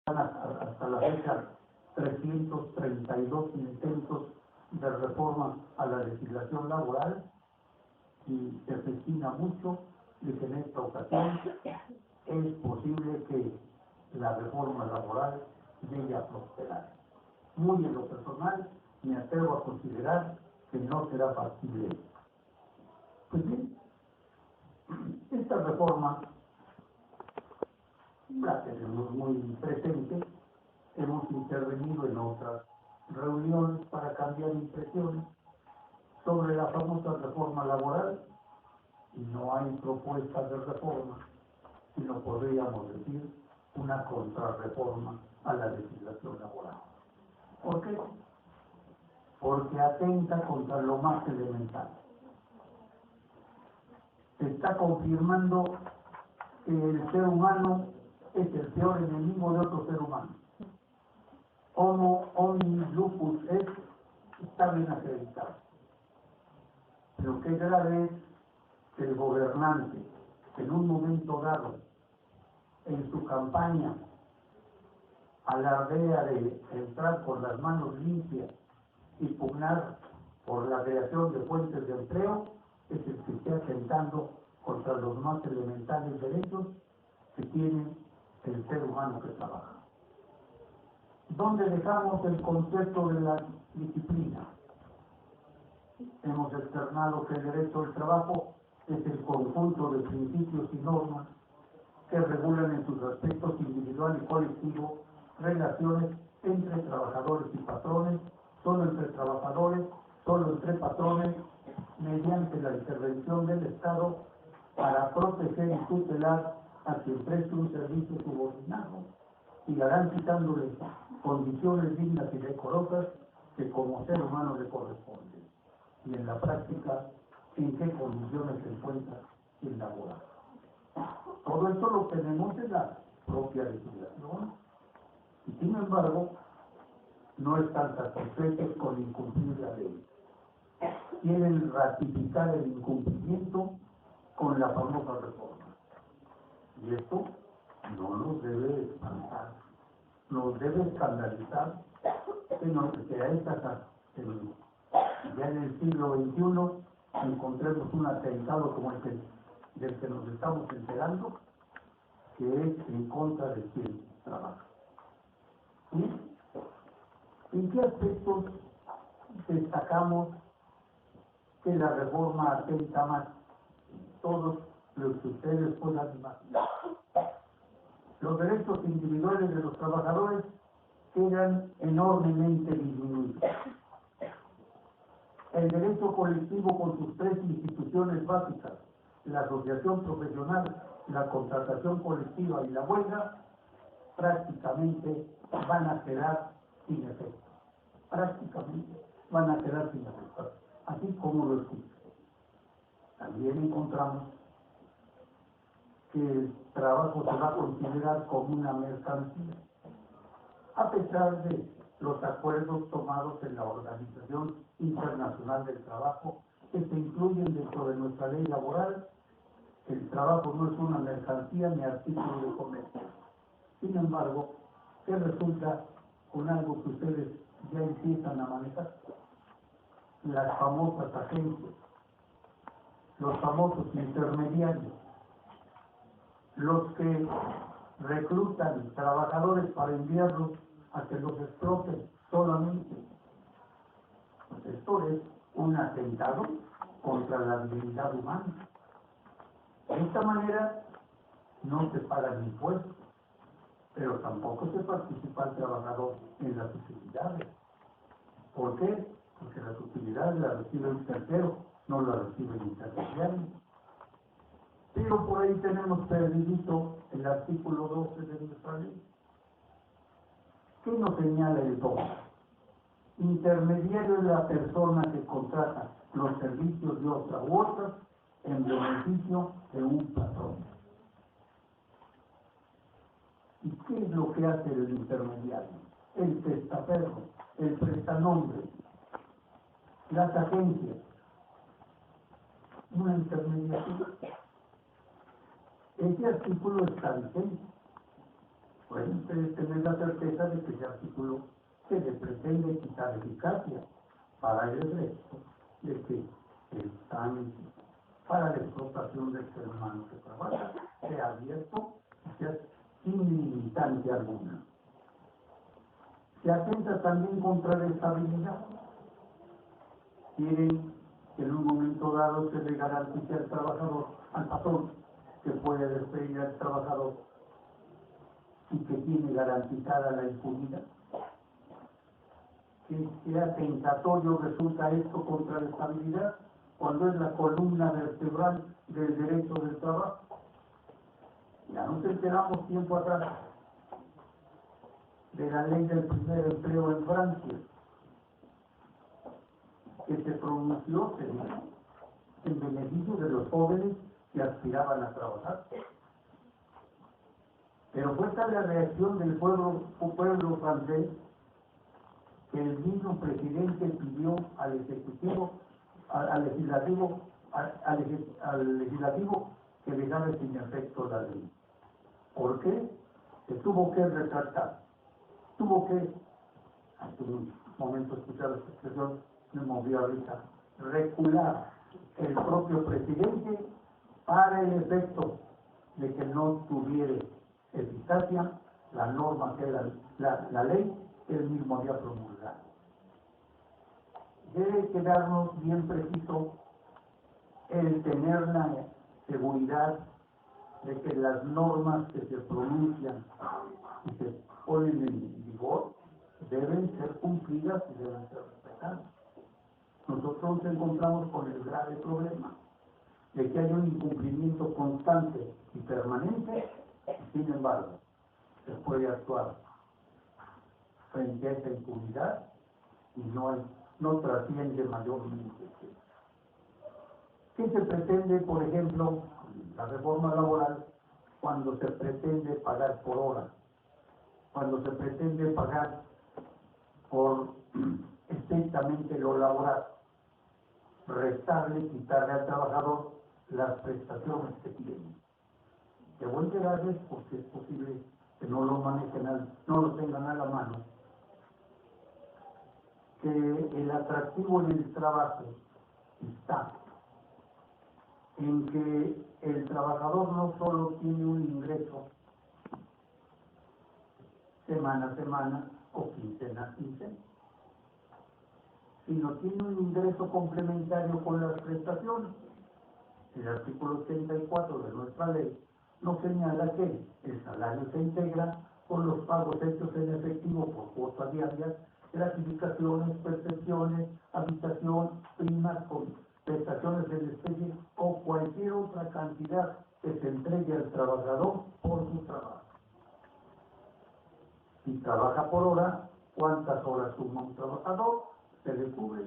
hasta la fecha 332 intentos de reforma a la legislación laboral y se festina mucho de que en esta ocasión es posible que la reforma laboral llegue a prosperar. Muy en lo personal, me atrevo a considerar que no será factible. Pues bien, esta reforma la tenemos muy presente, hemos intervenido en otras reuniones para cambiar impresiones sobre la famosa reforma laboral y no hay propuestas de reforma, sino podríamos decir una contrarreforma a la legislación laboral. ¿Por qué? Porque atenta contra lo más elemental. Se está confirmando que el ser humano es el peor enemigo de otro ser humano. Homo homini lupus est, está bien acreditado. Lo que es grave es que el gobernante, en un momento dado, en su campaña, alardea de entrar con las manos limpias y pugnar por la creación de fuentes de empleo, es el que esté atentando contra los más elementales derechos que tiene el ser humano que trabaja. ¿Dónde dejamos el concepto de la disciplina? Hemos externado que el derecho al trabajo es el conjunto de principios y normas que regulan en sus aspectos individual y colectivo relaciones entre trabajadores y patrones, solo entre trabajadores, solo entre patrones, mediante la intervención del Estado para proteger y tutelar a quien preste un servicio subordinado y garantizándoles condiciones dignas y decorosas que como ser humano le corresponden. Y en la práctica, ¿en qué condiciones se encuentra el laboral? Todo esto lo tenemos en la propia legislación. Y sin embargo, no están satisfechos con incumplir la ley. Quieren ratificar el incumplimiento con la famosa reforma. Y esto no nos debe espantar, nos debe escandalizar que a estas ya en el siglo XXI encontremos un atentado como el del que nos estamos enterando, que es en contra de quien trabaja. ¿Sí? ¿En qué aspectos destacamos que la reforma atenta más? Todos los que ustedes puedan imaginar. Los derechos individuales de los trabajadores quedan enormemente disminuidos. El derecho colectivo con sus tres instituciones básicas, la asociación profesional, la contratación colectiva y la huelga, prácticamente van a quedar sin efecto. Prácticamente van a quedar sin efecto, así como lo escucho. También encontramos que el trabajo se va a considerar como una mercancía, a pesar de los acuerdos tomados en la Organización Internacional del Trabajo, que se incluyen dentro de nuestra ley laboral. El trabajo no es una mercancía ni artículo de comercio. Sin embargo, ¿qué resulta con algo que ustedes ya empiezan a manejar? Las famosas agencias, los famosos intermediarios, los que reclutan trabajadores para enviarlos a que los exploten solamente. Pues esto es un atentado contra la dignidad humana. De esta manera no se pagan impuestos, pero tampoco se participa el trabajador en las utilidades. ¿Por qué? Porque las utilidades las recibe un tercero, no las recibe el intermediario. Pero por ahí tenemos perdido el artículo 12 de nuestra ley. ¿Qué nos señala el 12? Intermediario es la persona que contrata los servicios de otra u otras en beneficio de un patrón. ¿Y qué es lo que hace el intermediario? El testaferro, el prestanombre, las agencias, una intermediación. Ese artículo está vigente. pueden ustedes tener la certeza de que ese artículo se le pretende quitar eficacia para el efecto de que el trámite para la explotación del ser humano que trabaja sea abierto y sea sin limitante alguna. Se atenta también contra la estabilidad. Quieren que en un momento dado se le garantice al trabajador, al patrón, que puede despedir al trabajador y que tiene garantizada la impunidad. ¿Qué atentatorio resulta esto contra la estabilidad cuando es la columna vertebral del derecho del trabajo? Ya nos enteramos tiempo atrás de la ley del primer empleo en Francia, que se pronunció en beneficio de los jóvenes que aspiraban a trabajar. Pero fue tal la reacción del pueblo francés que el mismo presidente pidió al ejecutivo, al legislativo que dejara sin efecto la ley. ¿Por qué? Se tuvo que retractar, hace un momento escuchar esta expresión, me movió ahorita, recular el propio presidente para el efecto de que no tuviera eficacia la norma que la ley que él mismo había promulgado. Debe quedarnos bien preciso el tener la seguridad de que las normas que se pronuncian y se ponen en vigor deben ser cumplidas y deben ser respetadas. Nosotros nos encontramos con el grave problema de que hay un incumplimiento constante y permanente, y sin embargo, se puede actuar frente a esa impunidad y no trasciende mayormente. ¿Qué se pretende, por ejemplo, la reforma laboral, cuando se pretende pagar por hora, cuando se pretende pagar por estrictamente lo laboral, restarle, quitarle al trabajador las prestaciones que tiene? Que voy a llegarles porque es posible que no lo manejen, no lo tengan a la mano, que el atractivo en el trabajo está en que el trabajador no solo tiene un ingreso semana a semana o quincena a quincena, sino tiene un ingreso complementario con las prestaciones. El artículo 84 de nuestra ley nos señala que el salario se integra con los pagos hechos en efectivo por cuotas diarias, gratificaciones, percepciones, habitación, primas con prestaciones en especie o cualquier otra cantidad que se entregue al trabajador por su trabajo. Si trabaja por hora, ¿cuántas horas suma un trabajador? Se le cubre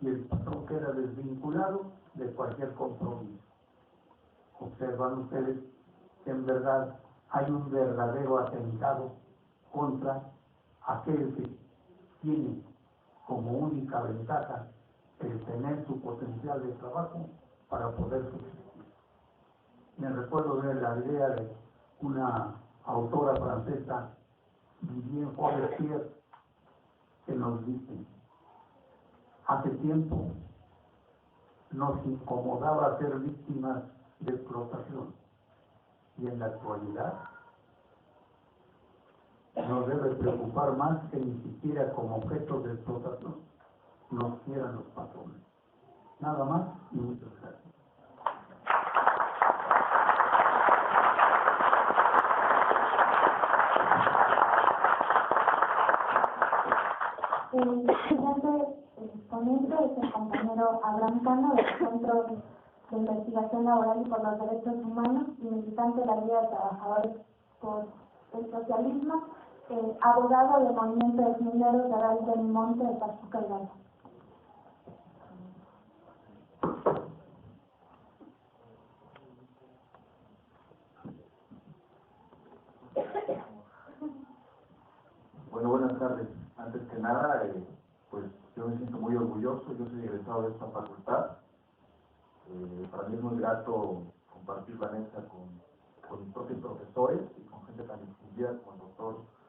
y el patrón queda desvinculado de cualquier compromiso. Observan ustedes que en verdad hay un verdadero atentado contra aquel que tiene como única ventaja el tener su potencial de trabajo para poder subsistir. Me recuerdo de la idea de una autora francesa, Vivienne Forestier, que nos dice: hace tiempo nos incomodaba ser víctimas de explotación y en la actualidad nos debe preocupar más que ni siquiera como objeto de explotación nos quieran los patrones. Nada más y muchas gracias. El siguiente ponente es el compañero Abraham Cano, del Centro de Investigación Laboral y por los Derechos Humanos y militante de la Liga de Trabajadores por el Socialismo, abogado del Movimiento de Mineros de Valle del Monte de Pachuca Hidalgo. Bueno, buenas tardes. Antes que nada, pues yo me siento muy orgulloso, yo soy egresado de esta facultad. Para mí es muy grato compartir la mesa con mis propios profesores y con gente tan distinguida como el doctor doctor